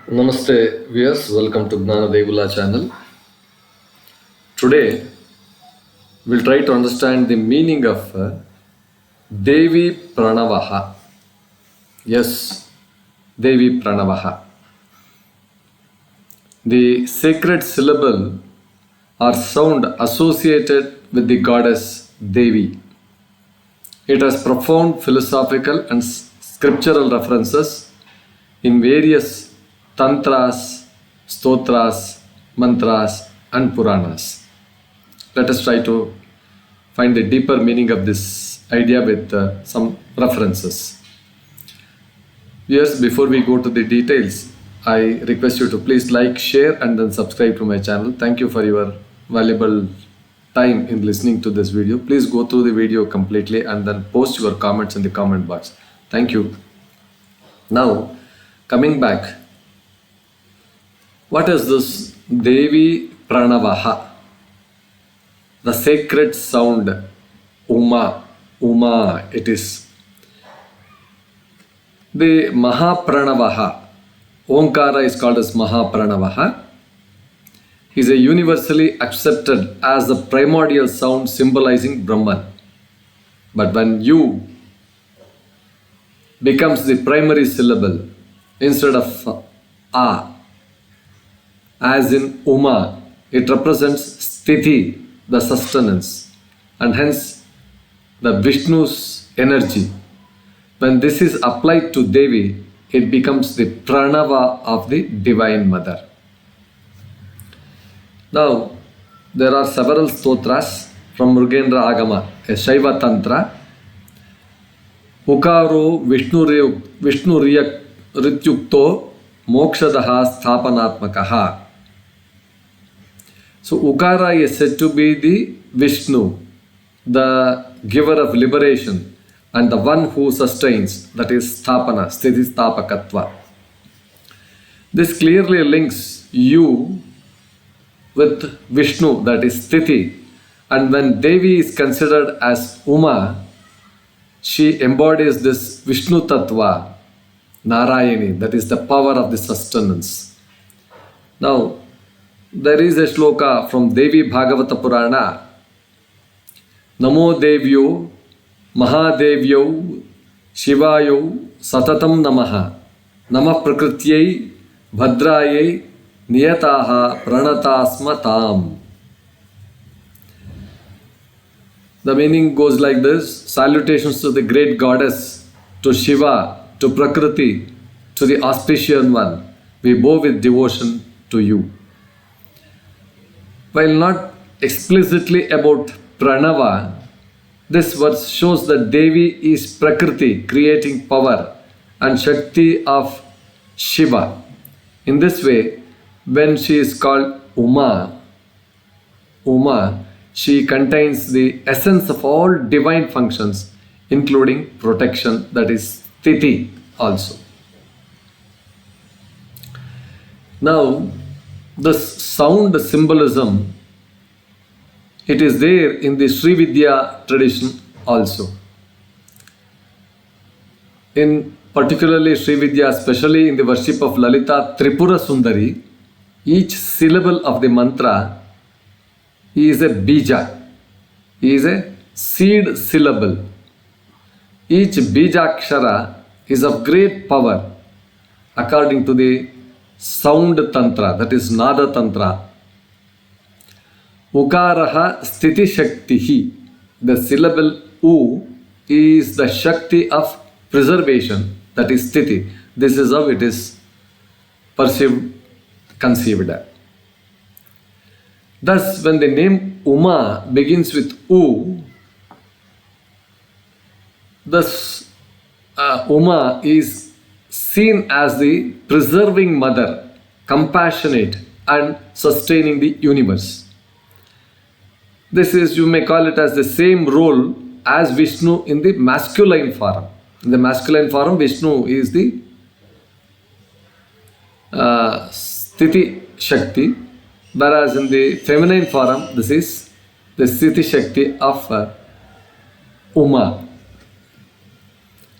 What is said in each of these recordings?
Namaste viewers, welcome to Gnana channel. Today we'll try to understand the meaning of Devī Praṇavaḥ. Yes, Devī Praṇavaḥ. The sacred syllable or sound associated with the goddess Devi. It has profound philosophical and scriptural references in various Tantras, Stotras, Mantras and Puranas. Let us try to find the deeper meaning of this idea with some references. Yes, before we go to the details, I request you to please like, share and then subscribe to my channel. Thank you for your valuable time in listening to this video. Please go through the video completely and then post your comments in the comment box. Thank you. Now, coming back. What is this Devī Praṇavaḥ? The sacred sound, Uma, it is. The mahā-praṇavaḥ, Omkara is called as mahā-praṇavaḥ, is a universally accepted as the primordial sound symbolizing Brahman. But when U becomes the primary syllable instead of A, as in Uma, it represents Sthiti, the sustenance, and hence the Vishnu's energy. When this is applied to Devi, it becomes the Pranava of the Divine Mother. Now, there are several Stotras from Mrugendra Agama, a Shaiva Tantra. Ukaro Viṣṇu Rityukto Mokshadaha Sthapanatmakaha. So Ukara is said to be the Viṣṇu, the giver of liberation and the one who sustains, that is Sthapana, Sthiti Sthapakatva. This clearly links you with Vishnu, that is Sthiti, and when Devi is considered as Uma, she embodies this Vishnu Tattva, Nārāyanī, that is the power of the sustenance. Now, there is a shloka from Devī Bhagavata Purana. Namo Devyo, Mahādevyo, Shivayo, Satatam Namaha, Namah Prakrtyai, Bhadrayai, Niyataha, Pranatasmatam. The meaning goes like this: salutations to the great goddess, to Shiva, to Prakriti, to the auspicious one. We bow with devotion to you. While not explicitly about Pranava, this verse shows that Devi is Prakriti, creating power, and Shakti of Shiva. In this way, when she is called Uma, she contains the essence of all divine functions, including protection, that is Sthiti also. Now, this sound symbolism, it is there in the Sri Vidya tradition also. In particularly Sri Vidya, especially in the worship of Lalita Tripura Sundari, each syllable of the mantra is a bija, is a seed syllable. Each bijakshara is of great power according to the sound tantra, that is Nada Tantra. Ukaraha Sthiti Shaktihi. The syllable U is the Shakti of preservation, that is Sthiti. This is how it is perceived, conceived. Thus, when the name Uma begins with U, thus Uma is seen as the preserving mother, compassionate and sustaining the universe. This is, you may call it as the same role as Vishnu in the masculine form. In the masculine form, Vishnu is the Sthiti Shakti, whereas in the feminine form, this is the Sthiti Shakti of Uma.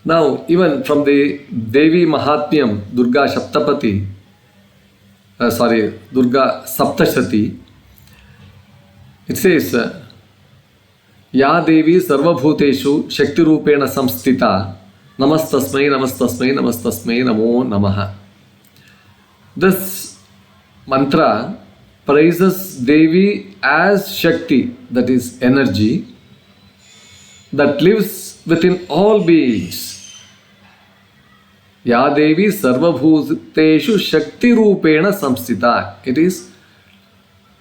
Now, even from the Devi Mahatmyam, Durga Shaptapati, Durga Saptashati, it says, Ya Devi Sarvabhuteshu Shakti Rupena Samstita Namastasmai Namastasmai Namastasmai Namo Namaha. This mantra praises Devi as Shakti, that is energy, that lives within all beings. Ya Devi Sarvabhuteshu Shakti Rupena Samstita. It is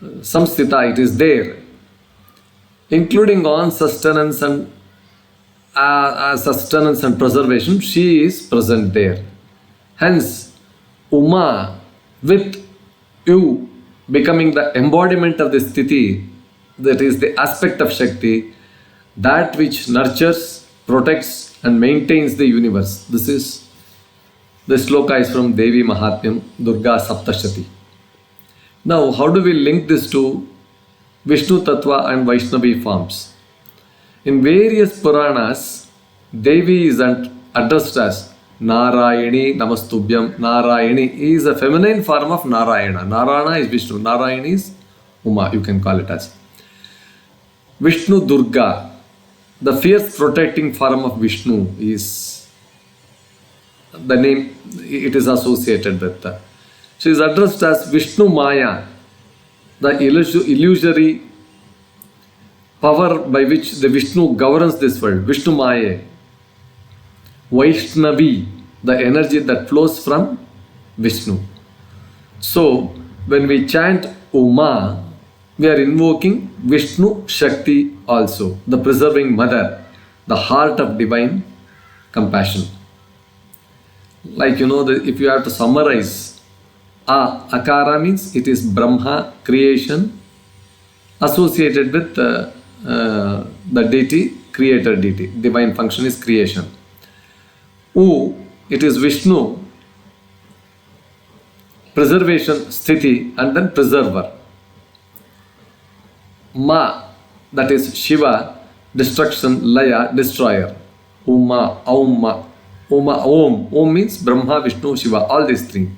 Samstita, it is there, including on sustenance and preservation. She is present there. Hence, Uma, with you becoming the embodiment of the Sthiti, that is the aspect of Shakti, that which nurtures, protects and maintains the universe. The sloka is from Devi Mahatmyam, Durga Saptashati. Now, how do we link this to Viṣṇu Tattva and Vaishnavi forms? In various Puranas, Devi is addressed as Nārāyanī Namastubhyam. Nārāyanī is a feminine form of Nārāyana. Nārāyana is Viṣṇu. Nārāyanī is Uma, you can call it as. Viṣṇu Durga, the fierce protecting form of Viṣṇu, is the name it is associated with. She is addressed as Viṣṇu Maya, the illusory power by which the Viṣṇu governs this world. Viṣṇu Maya. Vaishnavi, the energy that flows from Viṣṇu. So, when we chant Uma, we are invoking Viṣṇu Shakti also, the preserving mother, the heart of divine compassion. Like, if you have to summarize, Akara means it is Brahma, creation, associated with the deity, creator deity. Divine function is creation. U, it is Viṣṇu, preservation, Sthiti, and then preserver. Ma, that is Shiva, destruction, Laya, destroyer. Uma, Auma, Uma, Om. Om means Brahma, Viṣṇu, Shiva, all these three.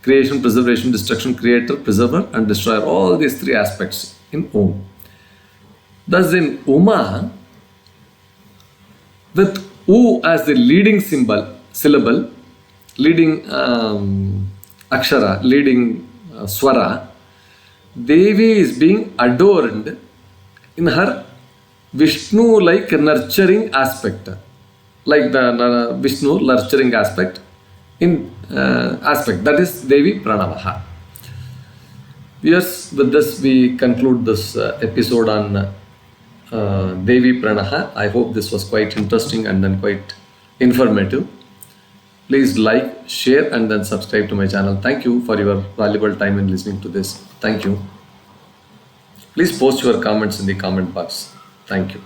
Creation, preservation, destruction, creator, preserver, and destroyer. All these three aspects in Om. Thus in Uma, with U as the leading syllable, leading akshara, leading swara, Devi is being adorned in her Viṣṇu-like nurturing aspect, like the Viṣṇu nurturing aspect, that is Devī Praṇavaḥ. Yes, with this we conclude this episode on Devī Praṇavaḥ. I hope this was quite interesting and then quite informative. Please like, share and then subscribe to my channel. Thank you for your valuable time in listening to this. Thank you. Please post your comments in the comment box. Thank you.